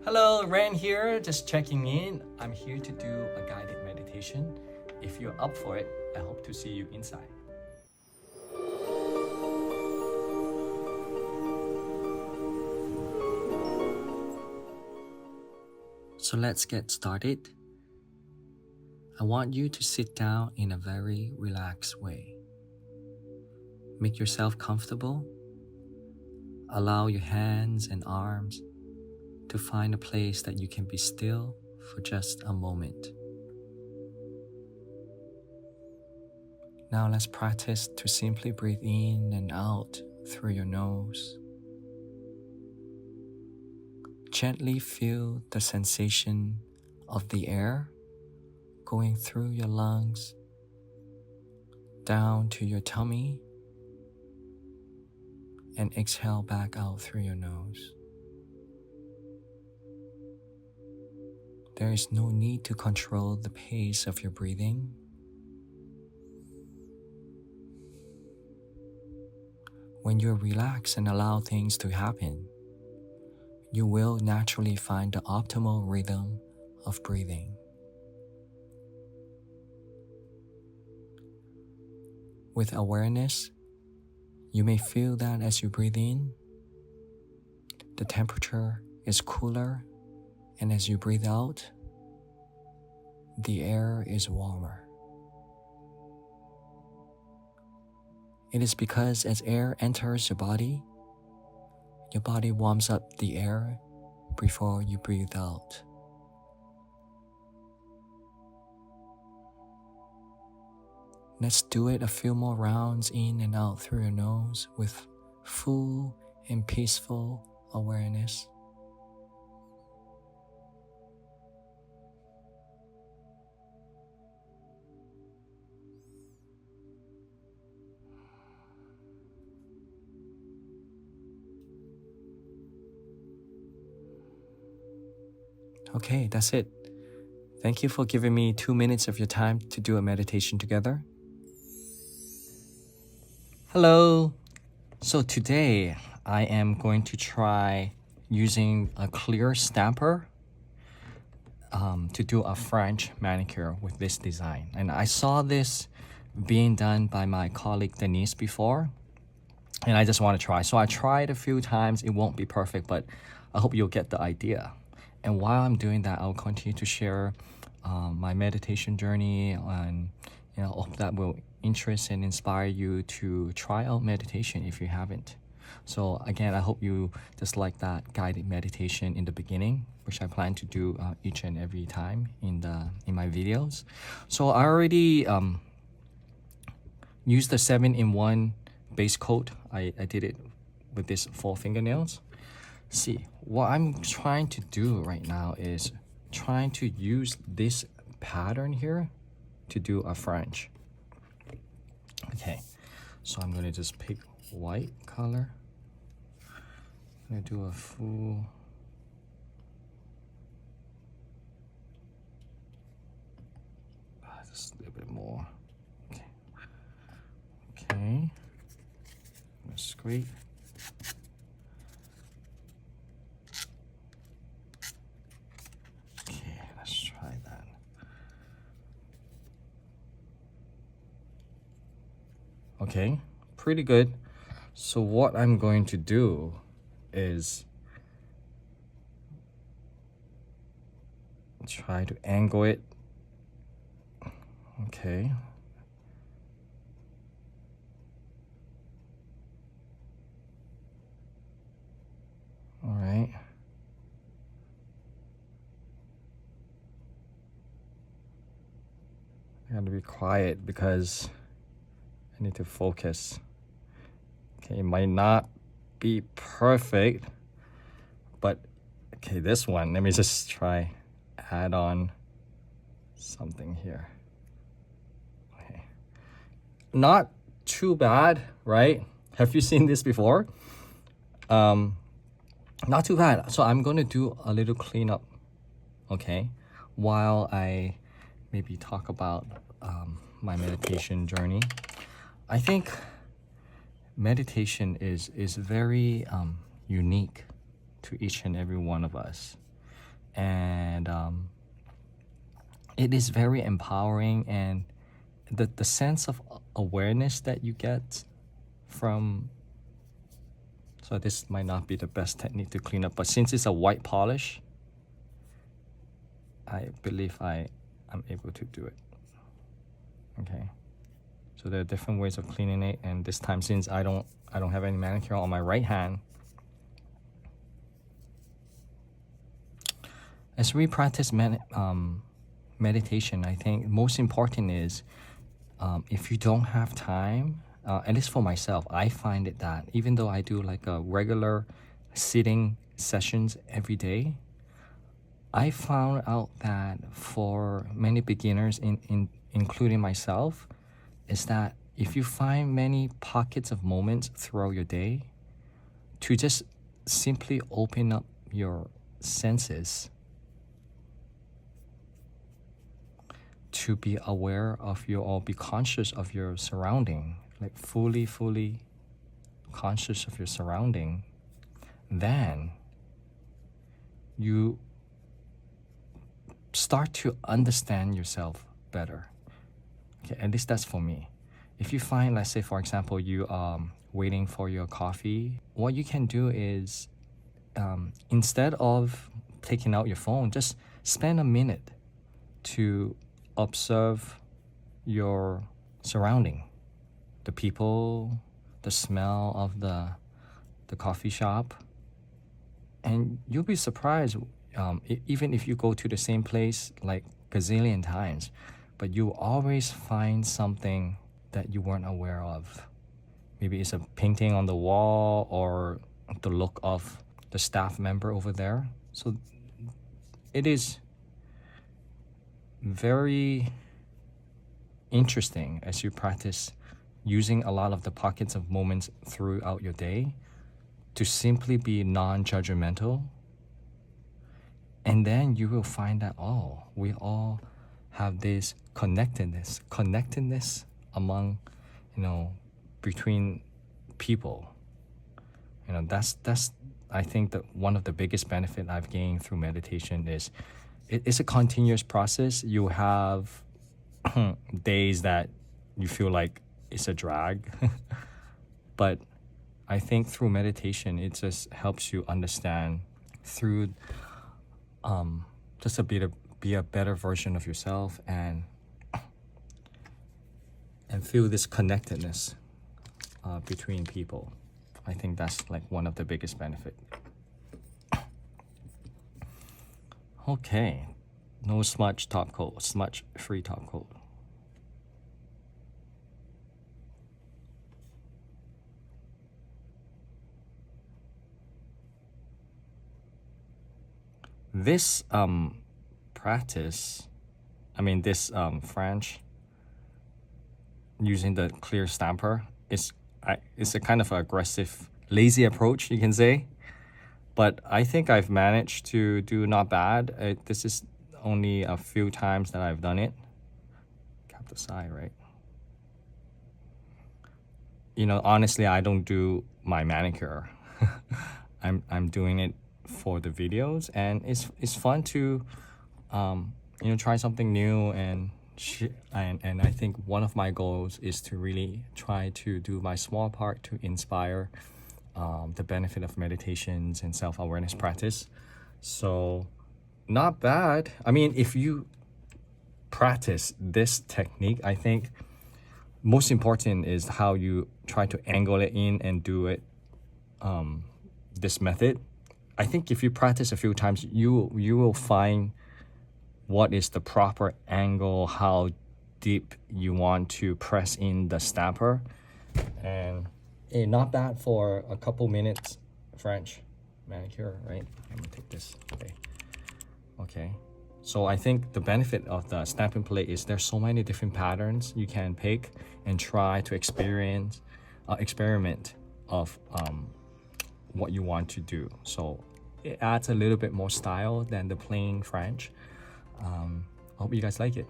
Hello, Ran here, just checking in. I'm here to do a guided meditation. If you're up for it, I hope to see you inside. So let's get started. I want you to sit down in a very relaxed way. Make yourself comfortable. Allow your hands and arms to find a place that you can be still for just a moment. Now let's practice to simply breathe in and out through your nose. Gently feel the sensation of the air going through your lungs, down to your tummy, and exhale back out through your nose. There is no need to control the pace of your breathing. When you relax and allow things to happen, you will naturally find the optimal rhythm of breathing. With awareness, you may feel that as you breathe in, the temperature is cooler, and as you breathe out, the air is warmer. It is because as air enters your body warms up the air before you breathe out. Let's do it a few more rounds in and out through your nose with full and peaceful awareness. Okay, that's it. Thank you for giving me 2 minutes of your time to do a meditation together. Hello. So today I am going to try using a clear stamper to do a French manicure with this design. And I saw this being done by my colleague Denise before, and I just want to try. So I tried a few times. It won't be perfect, but I hope you'll get the idea. And while I'm doing that, I'll continue to share my meditation journey, and hope that will interest and inspire you to try out meditation if you haven't. So again, I hope you just like that guided meditation in the beginning, which I plan to do each and every time in my videos. So I already used the 7-in-1 base coat. I did it with this 4 fingernails. See, what I'm trying to do right now is trying to use this pattern here to do a French. Okay, so I'm gonna just pick white color. I'm gonna do a full just a little bit more. Okay, that's great. Okay, let's try that. Okay, pretty good. So what I'm going to do is try to angle it. Okay. All right. I gotta be quiet because I need to focus. Okay, it might not be perfect, but okay, this one, let me just try add on something here. Okay. Not too bad, right? Have you seen this before? Not too bad. So I'm going to do a little cleanup, okay, while I maybe talk about my meditation journey. I think meditation is very unique to each and every one of us. And it is very empowering, and the sense of awareness that you get from, so this might not be the best technique to clean up, but since it's a white polish, I believe I'm able to do it. Okay, so there are different ways of cleaning it, and this time, since I don't have any manicure on my right hand, as we practice meditation, I think most important is if you don't have time, at least for myself, I find it that even though I do like a regular sitting sessions every day, I found out that for many beginners, including myself, is that if you find many pockets of moments throughout your day to just simply open up your senses, to be aware of your, or be conscious of your surrounding, like fully conscious of your surrounding, then you start to understand yourself better. Okay, at least that's for me. If you find, let's say for example, you waiting for your coffee, what you can do is instead of taking out your phone, just spend a minute to observe your surrounding, the people, the smell of the coffee shop, and you'll be surprised, even if you go to the same place like gazillion times, but you always find something that you weren't aware of. Maybe it's a painting on the wall, or the look of the staff member over there. So it is very interesting as you practice using a lot of the pockets of moments throughout your day to simply be non-judgmental. And then you will find that, oh, we all have this connectedness among, between people. That's I think that one of the biggest benefit I've gained through meditation is it's a continuous process. You have days that you feel like it's a drag, but I think through meditation, it just helps you understand through just be a better version of yourself, and feel this connectedness between people. I think that's like one of the biggest benefits. Okay, no smudge top coat, smudge free top coat. This practice, this French using the clear stamper is a kind of aggressive, lazy approach, you can say. But I think I've managed to do not bad. This is only a few times that I've done it. Cap the side, right? Honestly, I don't do my manicure. I'm doing it for the videos, and it's fun to try something new, and I think one of my goals is to really try to do my small part to inspire the benefit of meditations and self-awareness practice. So not bad. If you practice this technique, I think most important is how you try to angle it in and do it this method. I think if you practice a few times, you will find what is the proper angle, how deep you want to press in the stamper. And not bad for a couple minutes French manicure, right? Let me take this. Okay. So I think the benefit of the stamping plate is there's so many different patterns you can pick and try to experiment of what you want to do. So it adds a little bit more style than the plain French. I hope you guys like it.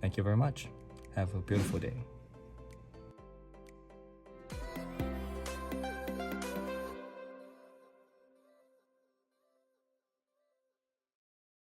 Thank you very much. Have a beautiful day.